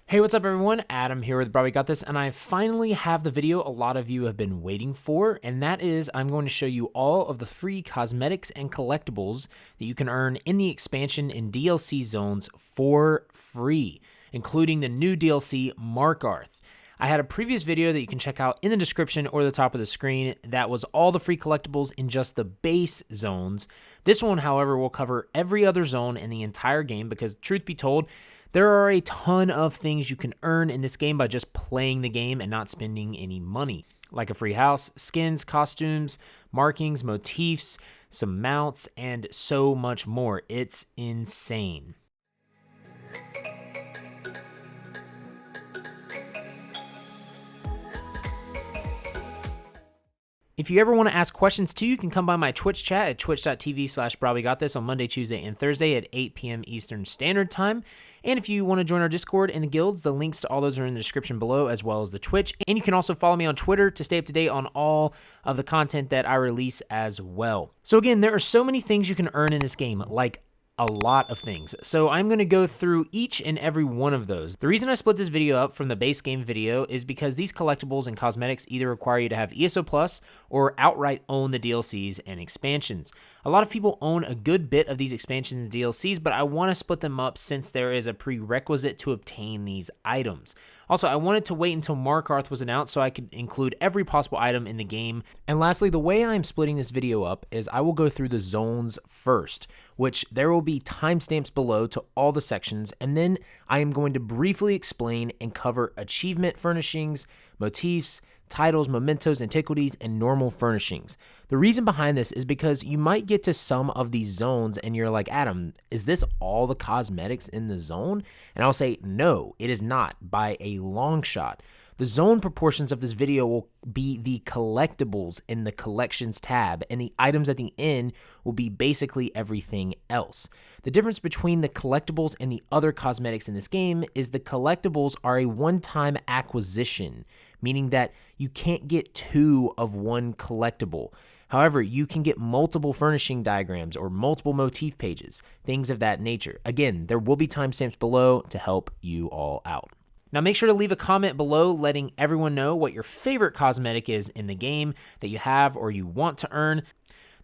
Hey, what's up everyone? Adam here with brahwegotthis, and I finally have the video a lot of you have been waiting for, and that is I'm going to show you all of the free cosmetics and collectibles that you can earn in the expansion and DLC zones for free, including the new DLC Markarth. I had a previous video that you can check out in the description or the top of the screen that was all the free collectibles in just the base zones. This one, however, will cover every other zone in the entire game because, truth be told, there are a ton of things you can earn in this game by just playing the game and not spending any money, like a free house, skins, costumes, markings, motifs, some mounts, and so much more. It's insane. If you ever want to ask questions too, you can come by my Twitch chat at twitch.tv/brahwegotthis on Monday, Tuesday, and Thursday at 8 p.m. Eastern Standard Time. And if you want to join our Discord and the guilds, the links to all those are in the description below, as well as the Twitch. And you can also follow me on Twitter to stay up to date on all of the content that I release as well. So again, there are so many things you can earn in this game, like a lot of things. So I'm going to go through each and every one of those. The reason I split this video up from the base game video is because these collectibles and cosmetics either require you to have ESO Plus or outright own the DLCs and expansions. A lot of people own a good bit of these expansions and DLCs, but I want to split them up since there is a prerequisite to obtain these items. Also, I wanted to wait until Markarth was announced so I could include every possible item in the game. And lastly, the way I'm splitting this video up is I will go through the zones first, which there will be timestamps below to all the sections, and then I am going to briefly explain and cover achievement furnishings, motifs, titles, mementos, antiquities, and normal furnishings. The reason behind this is because you might get to some of these zones and you're like, Adam, is this all the cosmetics in the zone? And I'll say, no, it is not by a long shot. The zone proportions of this video will be the collectibles in the collections tab, and the items at the end will be basically everything else. The difference between the collectibles and the other cosmetics in this game is the collectibles are a one-time acquisition, meaning that you can't get two of one collectible. However, you can get multiple furnishing diagrams or multiple motif pages, things of that nature. Again, there will be timestamps below to help you all out. Now make sure to leave a comment below letting everyone know what your favorite cosmetic is in the game that you have or you want to earn.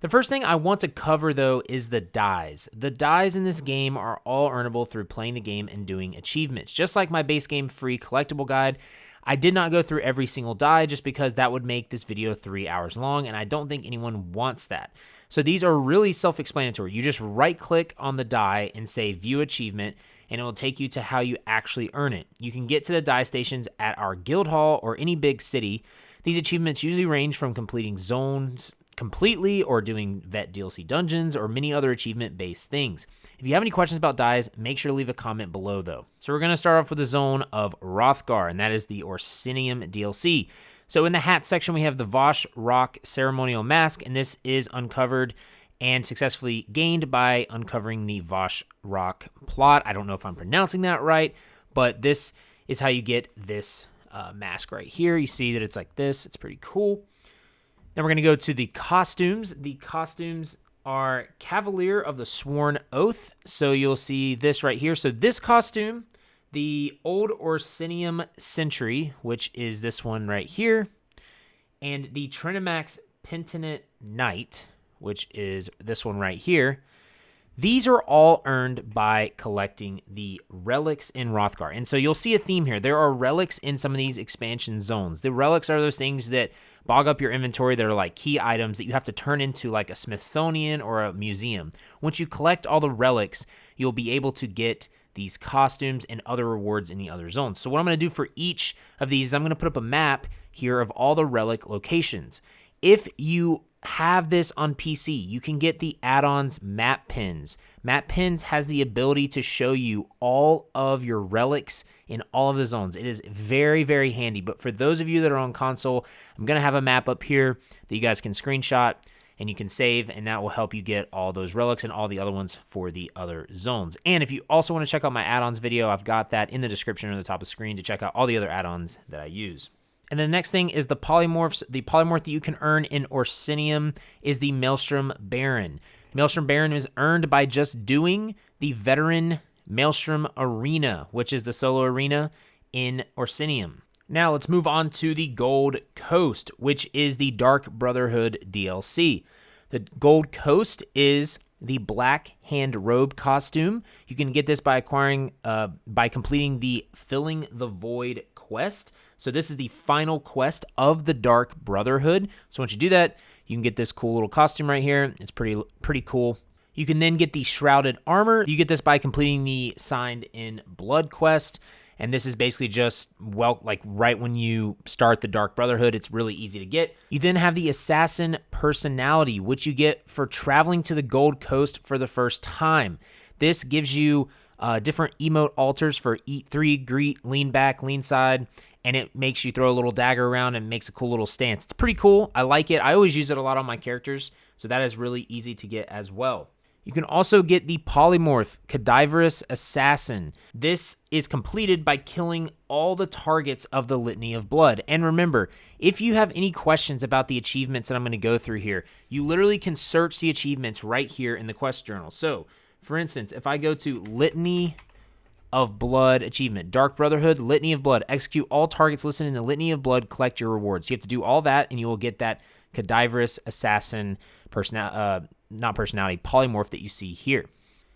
The first thing I want to cover though is the dyes. The dyes in this game are all earnable through playing the game and doing achievements. Just like my base game free collectible guide, I did not go through every single dye just because that would make this video 3 hours long, and I don't think anyone wants that. So these are really self-explanatory. You just right-click on the dye and say View Achievement, and it will take you to how you actually earn it. You can get to the dye stations at our guild hall or any big city. These achievements usually range from completing zones completely or doing vet DLC dungeons or many other achievement-based things. If you have any questions about dyes, make sure to leave a comment below though. So we're going to start off with the zone of Wrothgar, and that is the Orsinium DLC. So in the hat section, we have the Vosh Rock Ceremonial Mask, and this is uncovered and successfully gained by uncovering the Vosh Rock plot. I don't know if I'm pronouncing that right, but this is how you get this mask right here. You see that it's like this. It's pretty cool. Then we're going to go to the costumes. The costumes are Cavalier of the Sworn Oath. So you'll see this right here. So this costume, the Old Orsinium Sentry, which is this one right here, and the Trinimax Penitent Knight, which is this one right here. These are all earned by collecting the relics in Wrothgar. And so you'll see a theme here. There are relics in some of these expansion zones. The relics are those things that bog up your inventory that are like key items that you have to turn into like a Smithsonian or a museum. Once you collect all the relics, you'll be able to get these costumes and other rewards in the other zones. So what I'm going to do for each of these is I'm going to put up a map here of all the relic locations. If you have this on PC, you can get the add-ons Map Pins. Map Pins has the ability to show you all of your relics in all of the zones. It is very, very handy. But for those of you that are on console, I'm going to have a map up here that you guys can screenshot and you can save, and that will help you get all those relics and all the other ones for the other zones. And if you also want to check out my add-ons video, I've got that in the description or the top of the screen to check out all the other add-ons that I use. And the next thing is the polymorphs. The polymorph that you can earn in Orsinium is the Maelstrom Baron. Maelstrom Baron is earned by just doing the veteran Maelstrom Arena, which is the solo arena in Orsinium. Now let's move on to the Gold Coast, which is the Dark Brotherhood DLC. The Gold Coast is the Black Hand Robe costume. You can get this by completing the Filling the Void quest. So this is the final quest of the Dark Brotherhood. So once you do that, you can get this cool little costume right here. It's pretty cool. You can then get the Shrouded Armor. You get this by completing the Signed in Blood quest. And this is basically just, right when you start the Dark Brotherhood, it's really easy to get. You then have the Assassin Personality, which you get for traveling to the Gold Coast for the first time. This gives you different emote alters for eat 3, greet, lean back, lean side, and it makes you throw a little dagger around and makes a cool little stance. It's pretty cool. I like it. I always use it a lot on my characters, so that is really easy to get as well. You can also get the Polymorph Cadaverous Assassin. This is completed by killing all the targets of the Litany of Blood. And remember, if you have any questions about the achievements that I'm going to go through here, you literally can search the achievements right here in the quest journal. So, for instance, if I go to Litany of Blood achievement, Dark Brotherhood, Litany of Blood, execute all targets listed in the Litany of Blood, collect your rewards. You have to do all that, and you will get that Cadaverous Assassin polymorph that you see here.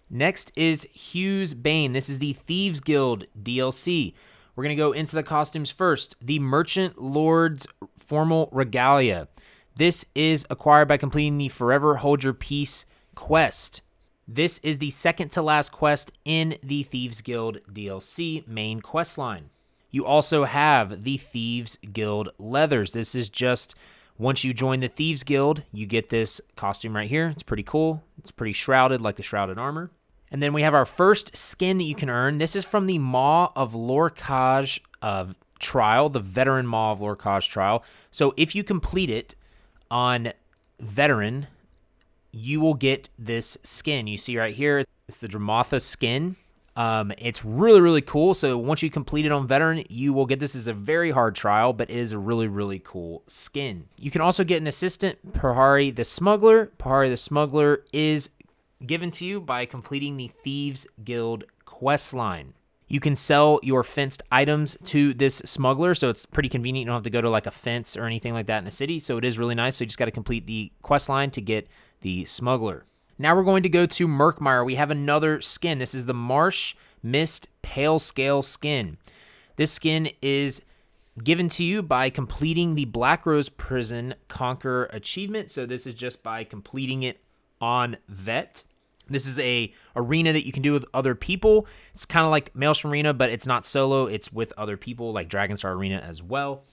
Next is Hugh's Bane. This is the Thieves Guild DLC. We're going to go into the costumes first. The Merchant Lord's Formal Regalia. This is acquired by completing the Forever Hold Your Peace quest. This is the second to last quest in the Thieves Guild DLC main quest line. You also have the Thieves Guild Leathers. This is just once you join the Thieves Guild, you get this costume right here. It's pretty cool. It's pretty shrouded, like the Shrouded Armor. And then we have our first skin that you can earn. This is from the Maw of Lorcage trial, the Veteran Maw of Lorcage trial. So if you complete it on Veteran, you will get this skin. You see right here, it's the Dromotha skin. It's really, really cool. So once you complete it on Veteran, you will get this as a very hard trial, but it is a really, really cool skin. You can also get an assistant, Pahari the Smuggler. Pahari the Smuggler is given to you by completing the Thieves Guild quest line. You can sell your fenced items to this smuggler, so it's pretty convenient. You don't have to go to like a fence or anything like that in a city, so it is really nice. So you just got to complete the quest line to get the smuggler. Now we're going to go to Murkmire. We have another skin. This is the Marsh Mist Pale Scale skin. This skin is given to you by completing the Black Rose Prison Conqueror achievement. So this is just by completing it on Vet. This is a arena that you can do with other people. It's kind of like Maelstrom Arena, but it's not solo. It's with other people, like Dragonstar Arena as well.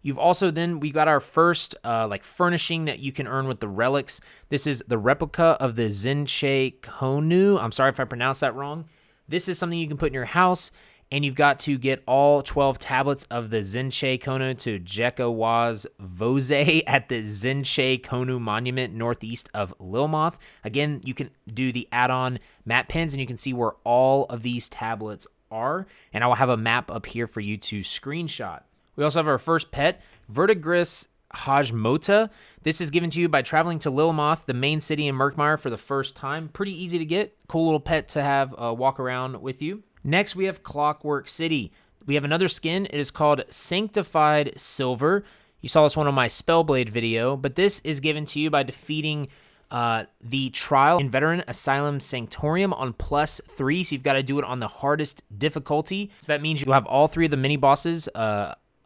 You've also we got our first furnishing that you can earn with the relics. This is the replica of the Zinche Konu. I'm sorry if I pronounced that wrong. This is something you can put in your house, and you've got to get all 12 tablets of the Zinche Konu to Jekawaz Vose at the Zinche Konu Monument northeast of Lilmoth. Again, you can do the add-on map pins, and you can see where all of these tablets are, and I will have a map up here for you to screenshot. We also have our first pet, Vertigris Hajmota. This is given to you by traveling to Lilmoth, the main city in Murkmire, for the first time. Pretty easy to get. Cool little pet to have walk around with you. Next, we have Clockwork City. We have another skin. It is called Sanctified Silver. You saw this one on my Spellblade video, but this is given to you by defeating the trial in Veteran Asylum Sanctorium on +3. So you've got to do it on the hardest difficulty. So that means you have all 3 of the mini bosses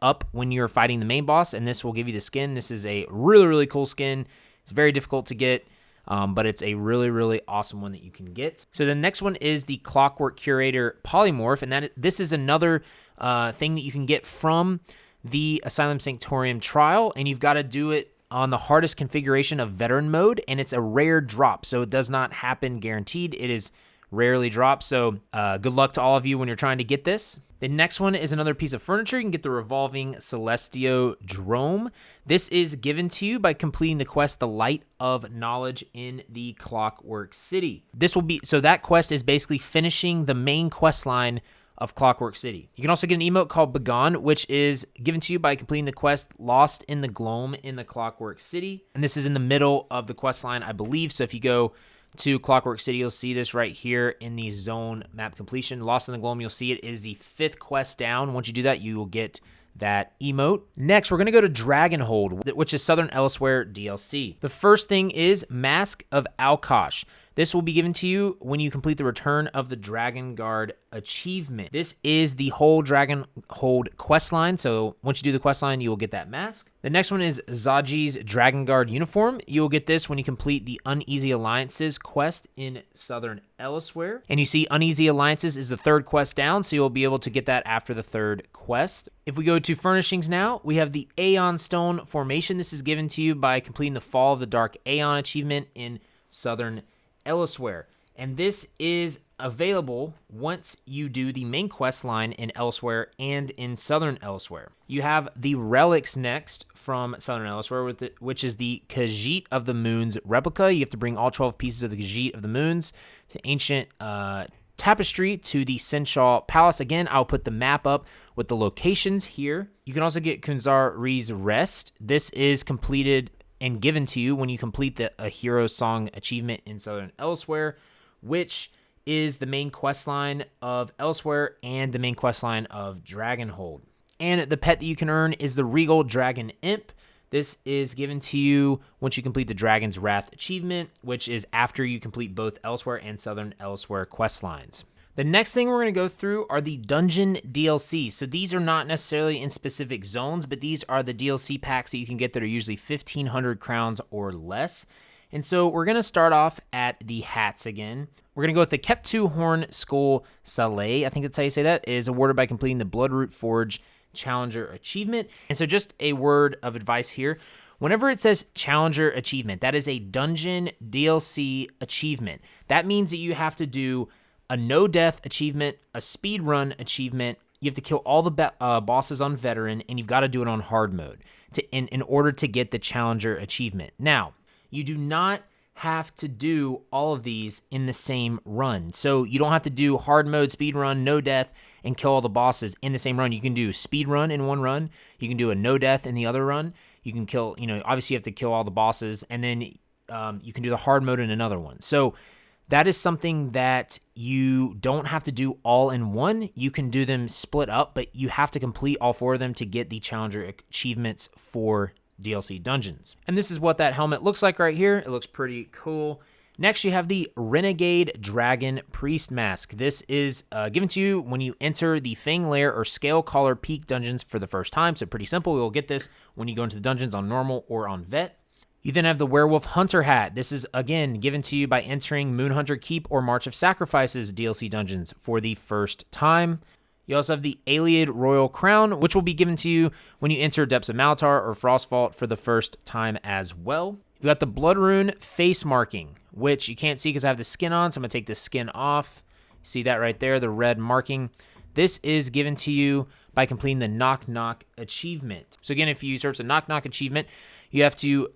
up when you're fighting the main boss, and this will give you the skin. This is a really, really cool skin. It's very difficult to get, but it's a really, really awesome one that you can get. So the next one is the Clockwork Curator Polymorph, and this is another thing that you can get from the Asylum Sanctorium trial, and you've got to do it on the hardest configuration of Veteran mode, and it's a rare drop, so it does not happen guaranteed. It is rarely dropped, so good luck to all of you when you're trying to get this. The next one is another piece of furniture. You can get the Revolving Celestio Drome. This is given to you by completing the quest, The Light of Knowledge in the Clockwork City. That quest is basically finishing the main quest line of Clockwork City. You can also get an emote called Begone, which is given to you by completing the quest Lost in the Gloam in the Clockwork City. And this is in the middle of the quest line, I believe. So if you go to Clockwork City, you'll see this right here in the zone map completion. Lost in the Gloam, you'll see it is the 5th quest down. Once you do that, you will get that emote. Next, we're going to go to Dragonhold, which is Southern Elsweyr DLC. The first thing is Mask of Alkosh. This will be given to you when you complete the Return of the Dragon Guard achievement. This is the whole Dragonhold quest line, so once you do the quest line, you will get that mask. The next one is Zaji's Dragon Guard uniform. You will get this when you complete the Uneasy Alliances quest in Southern Elsweyr. And you see Uneasy Alliances is the 3rd quest down, so you'll be able to get that after the 3rd quest. If we go to Furnishings now, we have the Aeon Stone formation. This is given to you by completing the Fall of the Dark Aeon achievement in Southern Elsweyr, and this is available once you do the main quest line in Elsweyr and in Southern Elsweyr. You have the relics next from Southern Elsweyr, which is the Khajiit of the Moons replica. You have to bring all 12 pieces of the Khajiit of the Moons to ancient tapestry to the Senshaw Palace. Again, I'll put the map up with the locations here. You can also get Kunzar Ree's Rest. This is completed and given to you when you complete a Hero Song achievement in Southern Elsweyr, which is the main quest line of Elsweyr and the main quest line of Dragonhold. And the pet that you can earn is the Regal Dragon Imp. This is given to you once you complete the Dragon's Wrath achievement, which is after you complete both Elsweyr and Southern Elsweyr quest lines. The next thing we're going to go through are the dungeon DLC. So these are not necessarily in specific zones, but these are the DLC packs that you can get that are usually 1,500 crowns or less. And so we're going to start off at the hats again. We're going to go with the Keptu Horn Skull Saleh, I think that's how you say that, is awarded by completing the Bloodroot Forge Challenger Achievement. And so just a word of advice here. Whenever it says Challenger Achievement, that is a dungeon DLC achievement. That means that you have to do a no-death achievement, a speed run achievement. You have to kill all the bosses on veteran, and you've got to do it on hard mode in order to get the Challenger achievement. Now, you do not have to do all of these in the same run. So you don't have to do hard mode, speed run, no death, and kill all the bosses in the same run. You can do speed run in one run. You can do a no death in the other run. You can kill, obviously you have to kill all the bosses, and then you can do the hard mode in another one. So that is something that you don't have to do all in one. You can do them split up, but you have to complete all 4 of them to get the Challenger achievements for DLC dungeons. And this is what that helmet looks like right here. It looks pretty cool. Next, you have the Renegade Dragon Priest Mask. This is given to you when you enter the Fang Lair or Scale Collar Peak dungeons for the first time. So pretty simple. You'll get this when you go into the dungeons on normal or on vet. You then have the Werewolf Hunter Hat. This is, again, given to you by entering Moonhunter Keep or March of Sacrifices DLC dungeons for the first time. You also have the Ayleid Royal Crown, which will be given to you when you enter Depths of Malatar or Frostvault for the first time as well. You've got the Blood Rune Face Marking, which you can't see because I have the skin on, so I'm going to take the skin off. See that right there, the red marking. This is given to you by completing the Knock Knock achievement. So again, if you search the Knock Knock achievement, you have to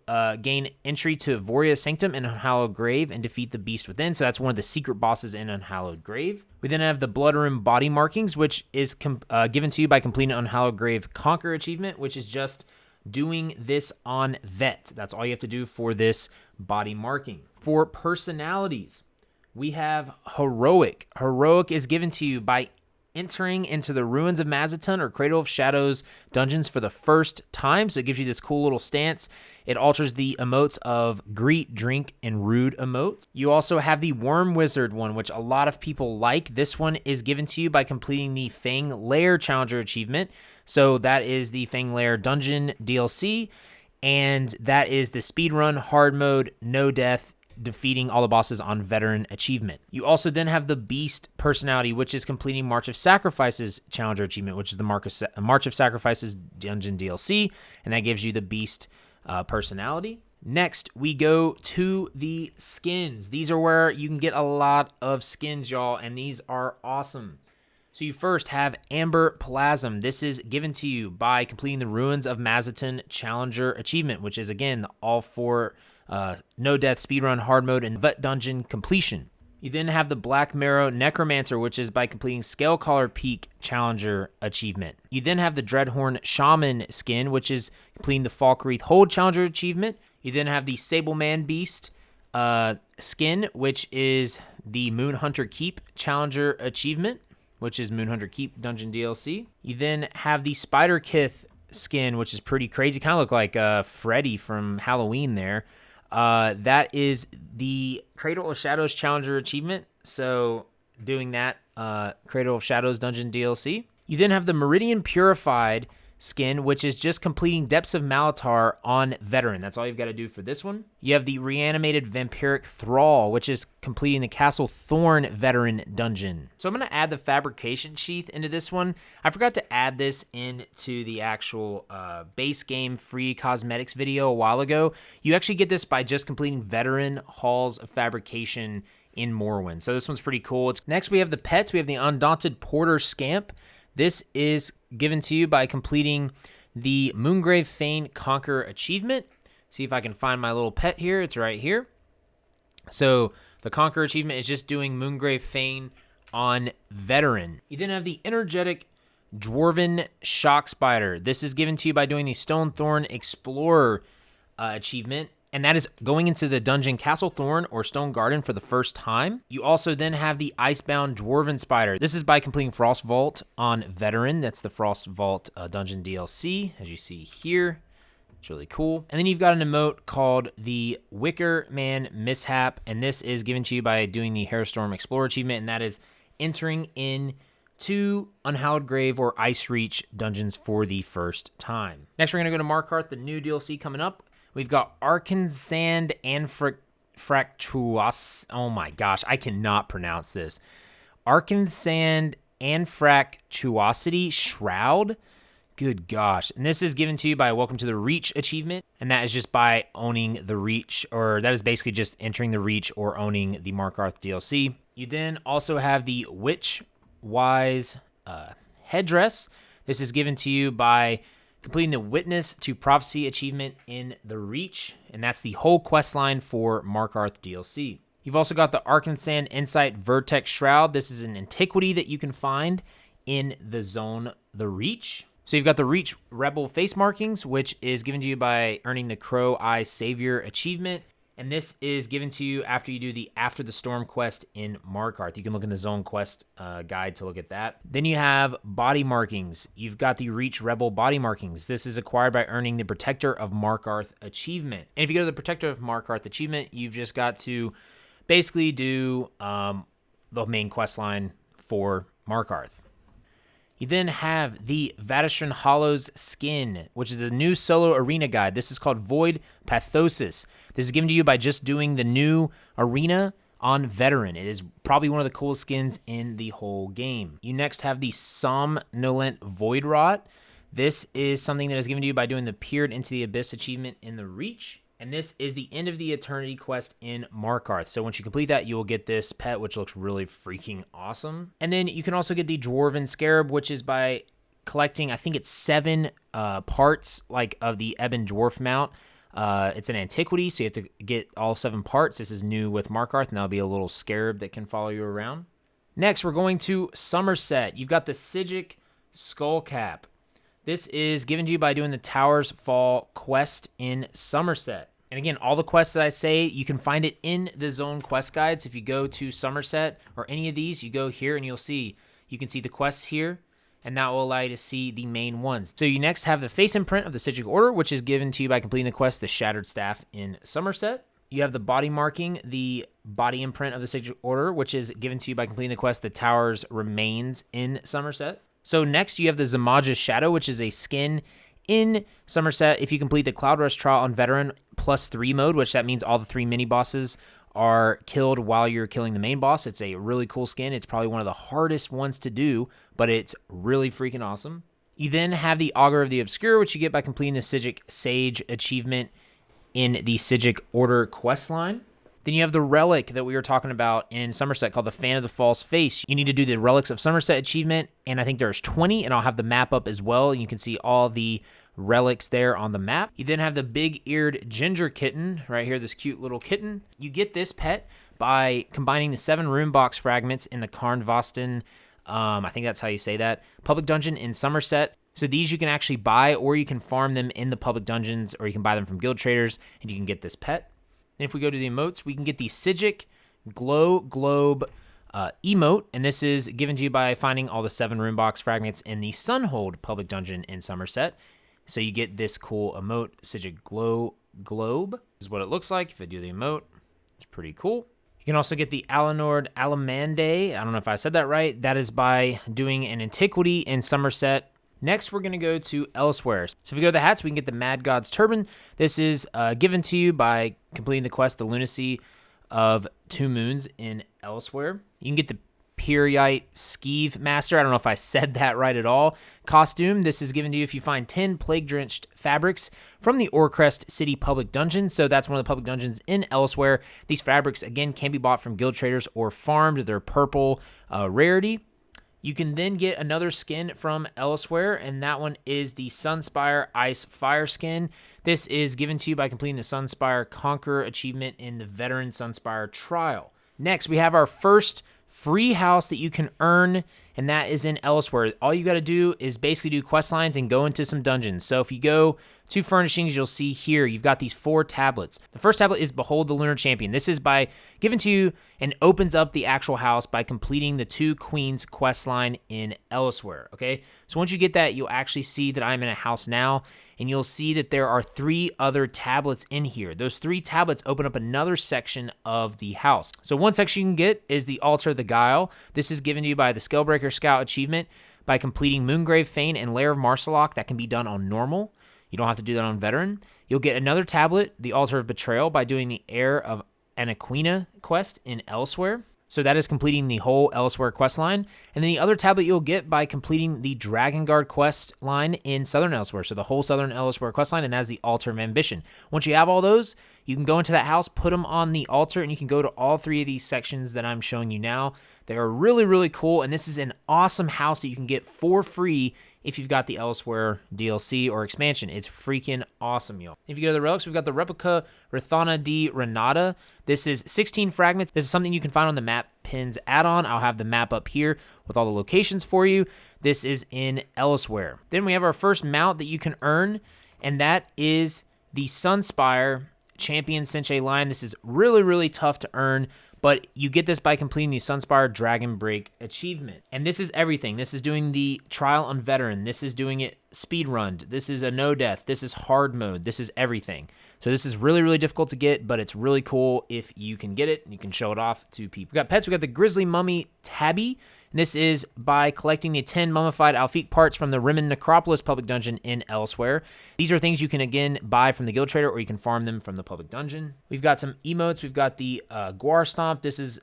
gain entry to Voria Sanctum in Unhallowed Grave and defeat the Beast Within. So that's one of the secret bosses in Unhallowed Grave. We then have the Blood Rune Body Markings, which is given to you by completing Unhallowed Grave Conquer achievement, which is just doing this on vet. That's all you have to do for this body marking. For personalities, we have Heroic. Heroic is given to you by entering into the Ruins of Mazatun or Cradle of Shadows dungeons for the first time. So it gives you this cool little stance. It alters the emotes of Greet, Drink, and Rude emotes. You also have the Worm Wizard one, which a lot of people like. This one is given to you by completing the Fang Lair Challenger achievement. So that is the Fang Lair Dungeon DLC, and that is the speedrun, hard mode, no death, defeating all the bosses on veteran achievement. You also then have the Beast personality, which is completing March of Sacrifices Challenger achievement, which is the March of Sacrifices Dungeon DLC, and that gives you the Beast personality. Next, we go to the skins. These are where you can get a lot of skins, y'all, and these are awesome. So you first have Amber Plasm. This is given to you by completing the Ruins of Mazatun Challenger achievement, which is, again, all for no death, speedrun, hard mode, and vet dungeon completion. You then have the Black Marrow Necromancer, which is by completing Scale Collar Peak Challenger achievement. You then have the Dreadhorn Shaman skin, which is completing the Falkreath Hold Challenger achievement. You then have the Sableman Beast skin, which is the Moonhunter Keep Challenger Achievement, which is Moonhunter Keep Dungeon DLC. You then have the Spider-Kith skin, which is pretty crazy. Kind of look like Freddy from Halloween there. That is the Cradle of Shadows Challenger Achievement. So doing that, Cradle of Shadows Dungeon DLC. You then have the Meridian Purified skin, which is just completing Depths of Malatar on Veteran. That's all you've got to do for this one. You have the Reanimated Vampiric Thrall, which is completing the Castle Thorn Veteran Dungeon. So I'm going to add the Fabrication Sheath into this one. I forgot to add this into the actual base game free cosmetics video a while ago. You actually get this by just completing Veteran Halls of Fabrication in Morrowind. So this one's pretty cool. Next, we have the pets. We have the Undaunted Porter Scamp. This is given to you by completing the Moongrave Fane Conquer achievement. See if I can find my little pet here. It's right here. So the Conquer achievement is just doing Moongrave Fane on Veteran. You then have the Energetic Dwarven Shock Spider. This is given to you by doing the Stonethorn Explorer achievement. And that is going into the dungeon Castle Thorn or Stone Garden for the first time. You also then have the Icebound Dwarven Spider. This is by completing Frost Vault on Veteran. That's the Frost Vault dungeon DLC, as you see here. It's really cool. And then you've got an emote called the Wicker Man Mishap. And this is given to you by doing the Hairstorm Explorer achievement. And that is entering in to Unhallowed Grave or Ice Reach dungeons for the first time. Next, we're going to go to Markarth, the new DLC coming up. We've got Arkansand Anfractuos. Oh my gosh, I cannot pronounce this. Arkansand Anfractuosity Shroud. Good gosh. And this is given to you by Welcome to the Reach achievement. And that is just by owning the Reach, or that is basically just entering the Reach or owning the Markarth DLC. You then also have the Witch Wise Headdress. This is given to you by completing the Witness to Prophecy achievement in the Reach, and that's the whole quest line for Markarth DLC. You've also got the Arkansand Insight Vertex Shroud. This is an antiquity that you can find in the zone, the Reach. So you've got the Reach Rebel Face Markings, which is given to you by earning the Crow Eye Savior achievement. And this is given to you after you do the After the Storm quest in Markarth. You can look in the Zone Quest guide to look at that. Then you have Body Markings. You've got the Reach Rebel Body Markings. This is acquired by earning the Protector of Markarth achievement. And if you go to the Protector of Markarth achievement, you've just got to basically do the main quest line for Markarth. You then have the Vateshran Hollows skin, which is a new solo arena guide. This is called Void Pathosis. This is given to you by just doing the new arena on Veteran. It is probably one of the coolest skins in the whole game. You next have the Somnolent Void Rot. This is something that is given to you by doing the Peered into the Abyss achievement in the Reach. And this is the End of the Eternity quest in Markarth. So once you complete that, you will get this pet, which looks really freaking awesome. And then you can also get the Dwarven Scarab, which is by collecting, I think it's 7 parts like of the Ebon Dwarf mount. It's an antiquity, so you have to get all 7 parts. This is new with Markarth, and that'll be a little scarab that can follow you around. Next, we're going to Summerset. You've got the Sigic Skullcap. This is given to you by doing the Towers Fall quest in Summerset. And again, all the quests that I say, you can find it in the Zone Quest Guides. If you go to Summerset or any of these, you go here and you can see the quests here, and that will allow you to see the main ones. So you next have the face imprint of the Sigic Order, which is given to you by completing the quest, the Shattered Staff in Summerset. You have the body marking, the body imprint of the Sigic Order, which is given to you by completing the quest, the Tower's Remains in Summerset. So next you have the Zamaja's Shadow, which is a skin in Summerset if you complete the Cloud Rush trial on Veteran +3 mode, which that means all the 3 mini bosses are killed while you're killing the main boss. It's a really cool skin. It's probably one of the hardest ones to do, but it's really freaking awesome. You then have the Augur of the Obscure, which you get by completing the Sigic Sage achievement in the Sigic Order questline. Then you have the relic that we were talking about in Summerset called the Fan of the False Face. You need to do the Relics of Summerset achievement, and I think there's 20, and I'll have the map up as well. You can see all the relics there on the map. You then have the Big-Eared Ginger Kitten right here, this cute little kitten. You get this pet by combining the 7 rune box fragments in the Karnvasten, I think that's how you say that, public dungeon in Summerset. So these you can actually buy, or you can farm them in the public dungeons, or you can buy them from guild traders, and you can get this pet. And if we go to the emotes, we can get the Sigic Glow Globe emote, and this is given to you by finding all the 7 rune box fragments in the Sunhold public dungeon in Summerset. So you get this cool emote, Sigic Glow Globe. This is what it looks like if I do the emote. It's pretty cool. You can also get the Alanord Alamande. I don't know if I said that right. That is by doing an antiquity in Summerset. Next, we're going to go to Elsweyr. So if we go to the hats, we can get the Mad God's Turban. This is given to you by completing the quest, the Lunacy of 2 Moons in Elsweyr. You can get the Periite Skeeve Master. I don't know if I said that right at all. Costume. This is given to you if you find 10 plague-drenched fabrics from the Orcrest City public dungeon. So that's one of the public dungeons in Elsweyr. These fabrics, again, can be bought from guild traders or farmed. They're purple rarity. You can then get another skin from Elsweyr, and that one is the Sunspire Ice Fire skin. This is given to you by completing the Sunspire Conqueror achievement in the Veteran Sunspire Trial. Next, we have our first free house that you can earn, and that is in Elsweyr. All you got to do is basically do quest lines and go into some dungeons. So if you go to Furnishings, you'll see here you've got these 4 tablets. The first tablet is Behold the Lunar Champion. This is by given to you and opens up the actual house by completing the 2 Queens quest line in Elsweyr. Okay, so once you get that, you'll actually see that I'm in a house now, and you'll see that there are 3 other tablets in here. Those 3 tablets open up another section of the house. So one section you can get is the Altar of the Guile. This is given to you by the Scalebreaker Scout achievement by completing Moongrave Fane and Lair of Marsalok. That can be done on normal. You don't have to do that on veteran. You'll get another tablet, the Altar of Betrayal, by doing the Heir of Anaquina quest in Elsweyr. So that is completing the whole Elsweyr quest line. And then the other tablet you'll get by completing the Drakengard quest line in Southern Elsweyr. So the whole Southern Elsweyr quest line, and that's the Altar of Ambition. Once you have all those, you can go into that house, put them on the altar, and you can go to all 3 of these sections that I'm showing you now. They are really, really cool, and this is an awesome house that you can get for free if you've got the Elsweyr DLC or expansion. It's freaking awesome, y'all. If you go to the relics, we've got the Replica Rithana di Renata. This is 16 fragments. This is something you can find on the Map Pins add-on. I'll have the map up here with all the locations for you. This is in Elsweyr. Then we have our first mount that you can earn, and that is the Sunspire Champion Senche line. This is really, really tough to earn, but you get this by completing the Sunspire Dragon Break achievement. And this is everything. This is doing the Trial on Veteran. This is doing it speed run. This is a no death. This is hard mode. This is everything. So this is really, really difficult to get, but it's really cool if you can get it and you can show it off to people. We got pets. We got the Grizzly Mummy Tabby. And this is by collecting the 10 mummified Alfiq parts from the Rimmon Necropolis public dungeon in Elsweyr. These are things you can, again, buy from the guild trader, or you can farm them from the public dungeon. We've got some emotes. We've got the Guar Stomp. This is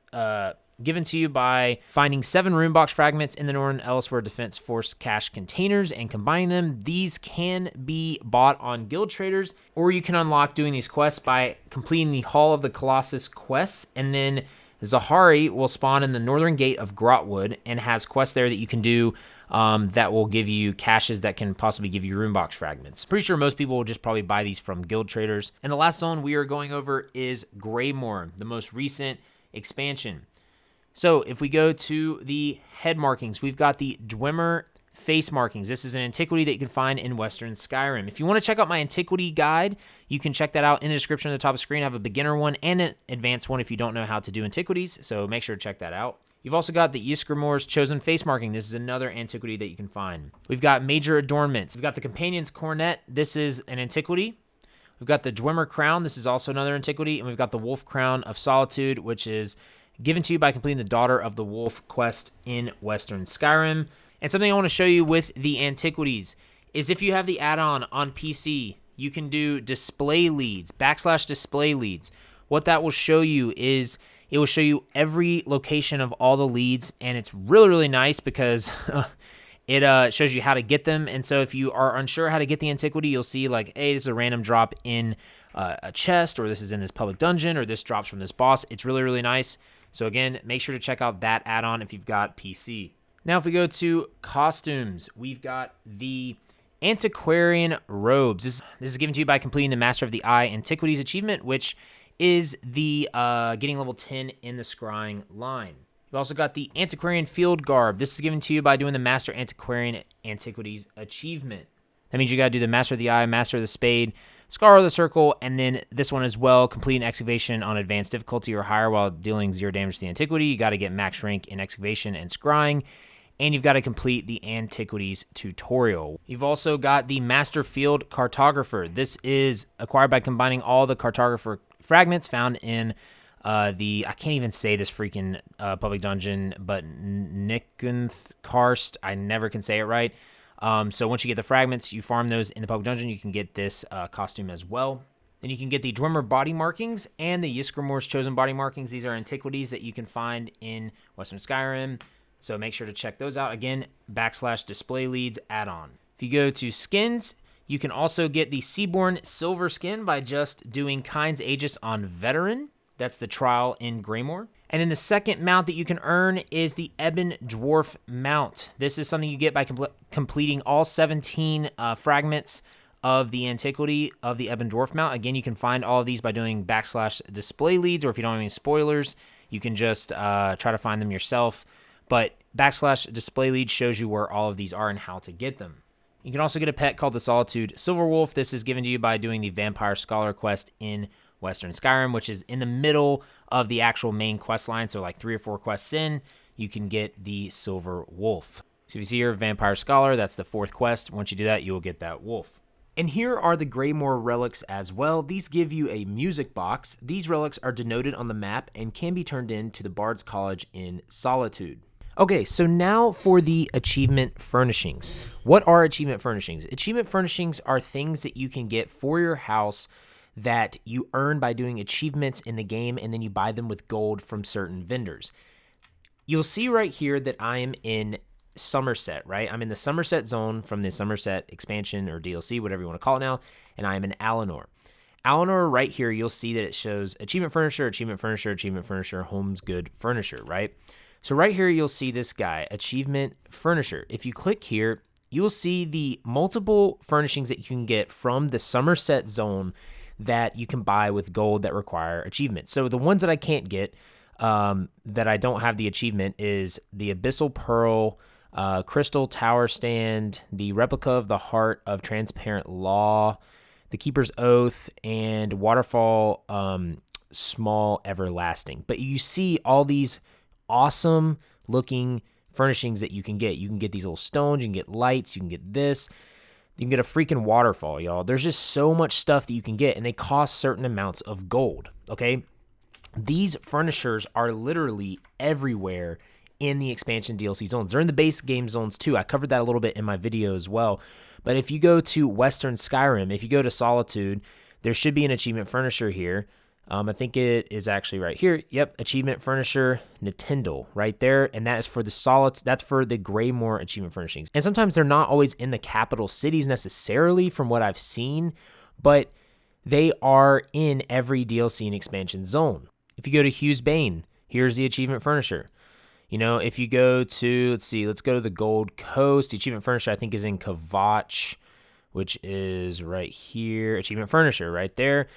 given to you by finding 7 rune box fragments in the Northern Elsweyr Defense Force cache containers and combining them. These can be bought on guild traders, or you can unlock doing these quests by completing the Hall of the Colossus quests, and then Zahari will spawn in the northern gate of Grotwood and has quests there that you can do that will give you caches that can possibly give you runebox fragments. Pretty sure most people will just probably buy these from guild traders. And the last zone we are going over is Greymoor, the most recent expansion. So if we go to the head markings, we've got the Dwemer face markings. This is an antiquity that you can find in Western Skyrim. If you want to check out my antiquity guide, you can check that out in the description at the top of the screen. I have a beginner one and an advanced one if you don't know how to do antiquities, so make sure to check that out. You've also got the Ysgramor's Chosen Face marking. This is another antiquity that you can find. We've got major adornments. We've got the Companion's Coronet. This is an antiquity. We've got the Dwemer Crown. This is also another antiquity. And we've got the Wolf Crown of Solitude, which is given to you by completing the Daughter of the Wolf quest in Western Skyrim. And something I want to show you with the antiquities is if you have the add-on on PC, you can do display leads, /display leads. What that will show you is it will show you every location of all the leads, and it's really, really nice because it shows you how to get them. And so if you are unsure how to get the antiquity, you'll see like, hey, this is a random drop in a chest, or this is in this public dungeon, or this drops from this boss. It's really, really nice. So again, make sure to check out that add-on if you've got PC. Now, if we go to costumes, we've got the Antiquarian Robes. This is given to you by completing the Master of the Eye Antiquities achievement, which is the getting level 10 in the Scrying line. You've also got the Antiquarian Field Garb. This is given to you by doing the Master Antiquarian Antiquities achievement. That means you got to do the Master of the Eye, Master of the Spade, Scar of the Circle, and then this one as well, complete an excavation on advanced difficulty or higher while dealing 0 damage to the antiquity. You got to get max rank in excavation and scrying, and you've got to complete the Antiquities tutorial. You've also got the Master Field Cartographer. This is acquired by combining all the cartographer fragments found in I can't even say this freaking public dungeon, but Nikunth Karst, I never can say it right. So once you get the fragments, you farm those in the public dungeon, you can get this costume as well. Then you can get the Dwemer body markings and the Ysgramor's chosen body markings. These are antiquities that you can find in Western Skyrim, so make sure to check those out. Again, / display leads add-on. If you go to skins, you can also get the Seaborn Silver skin by just doing Kind's Aegis on Veteran. That's the trial in Greymoor. And then the second mount that you can earn is the Ebon Dwarf mount. This is something you get by completing all 17 fragments of the antiquity of the Ebon Dwarf mount. Again, you can find all of these by doing / display leads, or if you don't have any spoilers, you can just try to find them yourself. But / display lead shows you where all of these are and how to get them. You can also get a pet called the Solitude Silverwolf. This is given to you by doing the Vampire Scholar quest in Western Skyrim, which is in the middle of the actual main quest line. So like 3 or 4 quests in, you can get the Silver Wolf. So if you see here, Vampire Scholar, that's the 4th quest. Once you do that, you will get that wolf. And here are the Greymoor relics as well. These give you a music box. These relics are denoted on the map and can be turned in to the Bard's College in Solitude. Okay, so now for the achievement furnishings. What are achievement furnishings? Achievement furnishings are things that you can get for your house that you earn by doing achievements in the game, and then you buy them with gold from certain vendors. You'll see right here that I am in Summerset, right? I'm in the Summerset zone from the Summerset expansion or DLC, whatever you want to call it now, and I am in Alinor. Alinor, right here, you'll see that it shows achievement furniture, achievement furniture, achievement furniture, home's good furniture, right? So right here, you'll see this guy, achievement furniture. If you click here, you will see the multiple furnishings that you can get from the Summerset zone that you can buy with gold that require achievements. So the ones that I can't get, that I don't have the achievement, is the Abyssal Pearl, Crystal Tower Stand, the Replica of the Heart of Transparent Law, the Keeper's Oath, and Waterfall Small Everlasting. But you see all these awesome looking furnishings that you can get. You can get these little stones, you can get lights, you can get this. You can get a freaking waterfall, y'all. There's just so much stuff that you can get, and they cost certain amounts of gold, okay? These furnishers are literally everywhere in the expansion DLC zones. They're in the base game zones too. I covered that a little bit in my video as well. But if you go to Western Skyrim, if you go to Solitude, there should be an achievement furnisher here. I think it is actually right here. Yep, achievement furnisher Nintendo right there, and that is for the that's for the Greymoor achievement furnishings. And sometimes they're not always in the capital cities necessarily, from what I've seen, but they are in every DLC and expansion zone. If you go to Hugh's Bane, here's the achievement furnisher. You know, if you go to, let's go to the Gold Coast. The achievement furnisher I think is in Kvatch, which is right here. Achievement furnisher right there.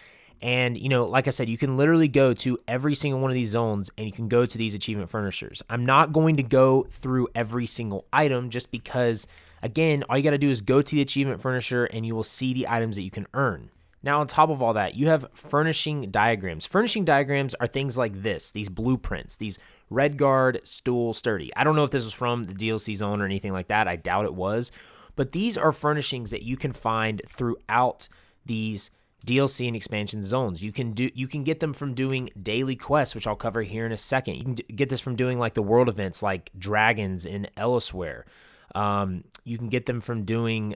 And, you know, like I said, you can literally go to every single one of these zones and you can go to these achievement furnishers. I'm not going to go through every single item just because, again, all you got to do is go to the achievement furnisher and you will see the items that you can earn. Now, on top of all that, you have furnishing diagrams. Furnishing diagrams are things like this, these blueprints, these red guard, stool, sturdy. I don't know if this was from the DLC zone or anything like that. I doubt it was. But these are furnishings that you can find throughout these DLC and expansion zones. You can get them from doing daily quests, which I'll cover here in a second. You can get this from doing like the world events like Dragons in Elsweyr. You can get them from doing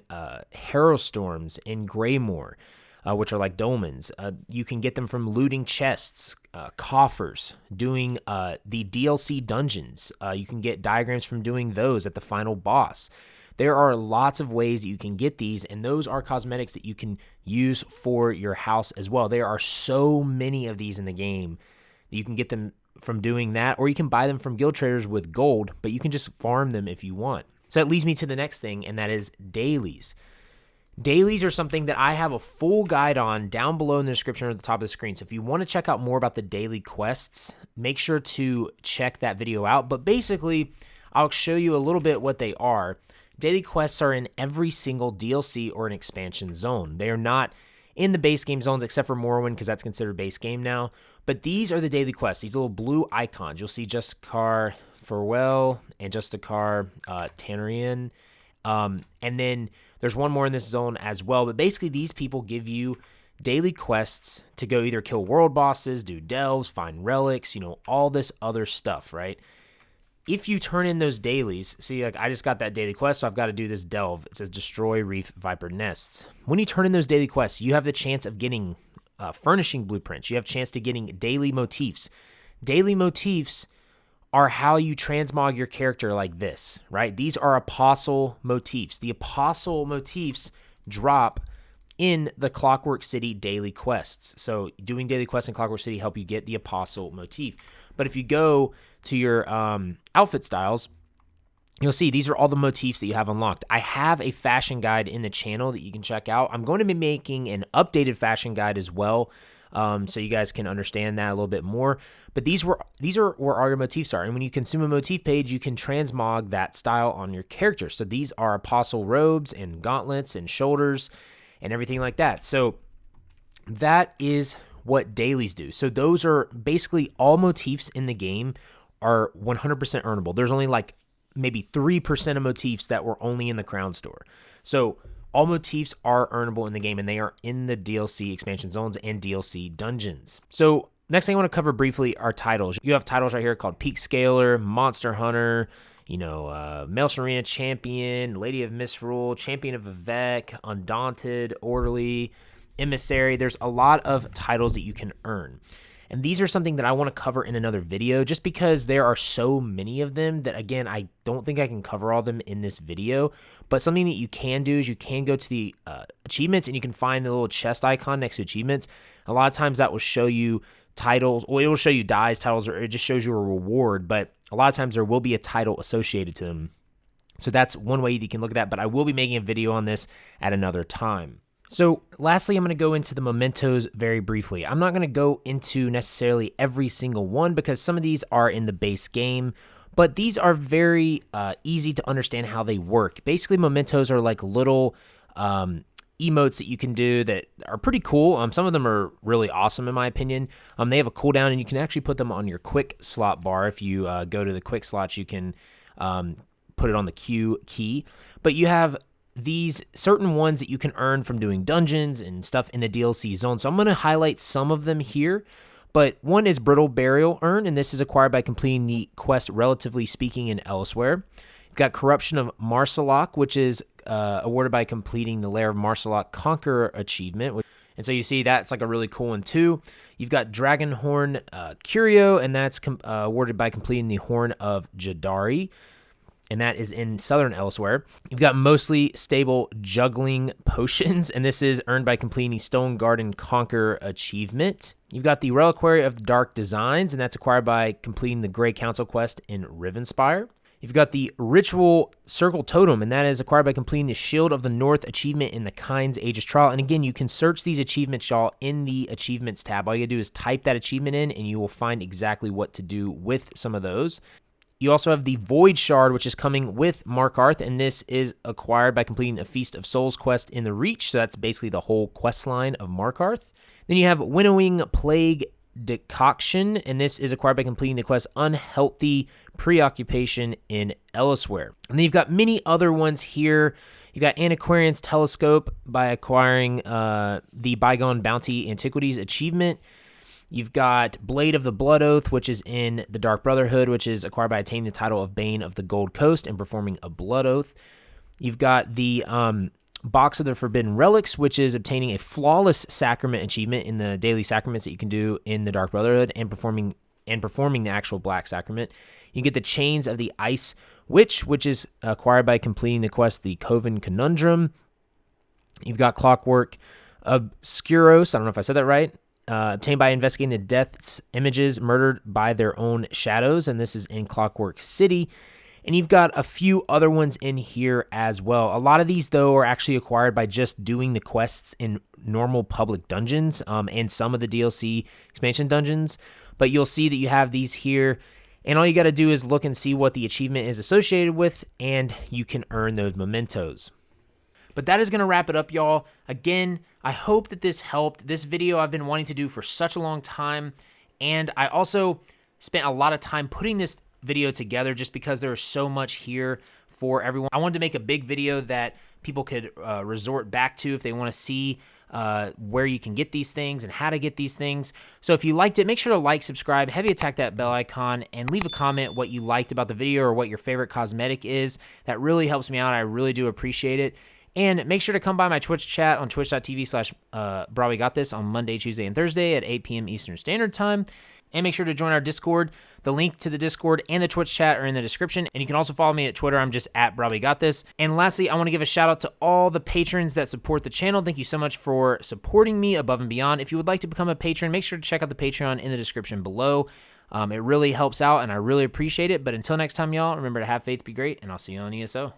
Harrow Storms in Greymoor, which are like dolmens. You can get them from looting chests, coffers, doing the DLC dungeons. You can get diagrams from doing those at the final boss. There are lots of ways that you can get these, and those are cosmetics that you can use for your house as well. There are so many of these in the game that you can get them from doing that, or you can buy them from guild traders with gold, but you can just farm them if you want. So that leads me to the next thing, and that is dailies. Dailies are something that I have a full guide on down below in the description or at the top of the screen. So if you want to check out more about the daily quests, make sure to check that video out. But basically, I'll show you a little bit what they are. Daily quests are in every single DLC or an expansion zone. They are not in the base game zones except for Morrowind because that's considered base game now. But these are the daily quests, these little blue icons. You'll see Justicar Farewell and Justicar Tanarian. And then there's one more in this zone as well. But basically these people give you daily quests to go either kill world bosses, do delves, find relics, all this other stuff, right? If you turn in those dailies, see, like I just got that daily quest, so I've got to do this delve. It says destroy reef viper nests. When you turn in those daily quests, you have the chance of getting furnishing blueprints. You have a chance to getting daily motifs. Daily motifs are how you transmog your character like this, right? These are apostle motifs. The apostle motifs drop in the Clockwork City daily quests. So doing daily quests in Clockwork City help you get the apostle motif. But if you go to your outfit styles, you'll see these are all the motifs that you have unlocked. I have a fashion guide in the channel that you can check out. I'm going to be making an updated fashion guide as well, so you guys can understand that a little bit more. But these are where all your motifs are. And when you consume a motif page, you can transmog that style on your character. So these are apostle robes and gauntlets and shoulders and everything like that. So that is what dailies do. So those are basically all motifs in the game are 100% earnable. There's only like maybe 3% of motifs that were only in the Crown Store. So all motifs are earnable in the game, and they are in the DLC expansion zones and DLC dungeons. So next thing I want to cover briefly are titles. You have titles right here called Peak Scaler, Monster Hunter, Maelstrom Arena Champion, Lady of Misrule, Champion of Vivec, Undaunted, Orderly, Emissary. There's a lot of titles that you can earn. And these are something that I want to cover in another video just because there are so many of them that, again, I don't think I can cover all of them in this video. But something that you can do is you can go to the achievements and you can find the little chest icon next to achievements. A lot of times that will show you titles, or it will show you dies, titles, or it just shows you a reward. But a lot of times there will be a title associated to them. So that's one way you can look at that. But I will be making a video on this at another time. So lastly, I'm going to go into the mementos very briefly. I'm not going to go into necessarily every single one because some of these are in the base game, but these are very easy to understand how they work. Basically, mementos are like little emotes that you can do that are pretty cool. Some of them are really awesome in my opinion. They have a cooldown and you can actually put them on your quick slot bar. If you go to the quick slots, you can put it on the Q key, but you have these certain ones that you can earn from doing dungeons and stuff in the DLC zone. So I'm going to highlight some of them here, but one is Brittle Burial Urn, and this is acquired by completing the quest Relatively Speaking in Elsweyr. You've got Corruption of Marsalok, which is awarded by completing the Lair of Marsalok Conqueror achievement. And so you see that's like a really cool one too. You've got Dragonhorn Curio, and that's awarded by completing the Horn of Jadari, and that is in southern Elsweyr. You've got Mostly Stable Juggling Potions, and this is earned by completing the Stone Garden Conqueror achievement. You've got the Reliquary of Dark Designs, and that's acquired by completing the Grey Council quest in Rivenspire. You've got the Ritual Circle Totem, and that is acquired by completing the Shield of the North achievement in the Kind's Aegis Trial. And again, you can search these achievements, y'all, in the Achievements tab. All you gotta do is type that achievement in, and you will find exactly what to do with some of those. You also have the Void Shard, which is coming with Markarth, and this is acquired by completing a Feast of Souls quest in the Reach, so that's basically the whole quest line of Markarth. Then you have Winnowing Plague Decoction, and this is acquired by completing the quest Unhealthy Preoccupation in Elsweyr. And then you've got many other ones here. You've got Antiquarian's Telescope by acquiring the Bygone Bounty Antiquities achievement. You've got Blade of the Blood Oath, which is in the Dark Brotherhood, which is acquired by attaining the title of Bane of the Gold Coast and performing a Blood Oath. You've got the Box of the Forbidden Relics, which is obtaining a Flawless Sacrament achievement in the daily sacraments that you can do in the Dark Brotherhood and performing the actual Black Sacrament. You get the Chains of the Ice Witch, which is acquired by completing the quest The Coven Conundrum. You've got Clockwork Obscuros, I don't know if I said that right, obtained by investigating the death's images murdered by their own shadows, and this is in Clockwork City. And you've got a few other ones in here as well. A lot of these, though, are actually acquired by just doing the quests in normal public dungeons and some of the DLC expansion dungeons. But you'll see that you have these here, And all you got to do is look and see what the achievement is associated with, and you can earn those mementos. But that is going to wrap it up, y'all. Again, I hope that this helped. This video I've been wanting to do for such a long time, and I also spent a lot of time putting this video together just because there's so much here for everyone. I wanted to make a big video that people could resort back to if they want to see where you can get these things and how to get these things. So if you liked it, make sure to like, subscribe, heavy attack that bell icon, and leave a comment what you liked about the video or what your favorite cosmetic is. That really helps me out. I really do appreciate it. And make sure to come by my Twitch chat on twitch.tv/brahwegotthis on Monday, Tuesday, and Thursday at 8 p.m. Eastern Standard Time. And make sure to join our Discord. The link to the Discord and the Twitch chat are in the description. And you can also follow me at Twitter. I'm just at brahwegotthis. And lastly, I want to give a shout out to all the patrons that support the channel. Thank you so much for supporting me above and beyond. If you would like to become a patron, make sure to check out the Patreon in the description below. It really helps out, and I really appreciate it. But until next time, y'all, remember to have faith, be great, and I'll see you on ESO.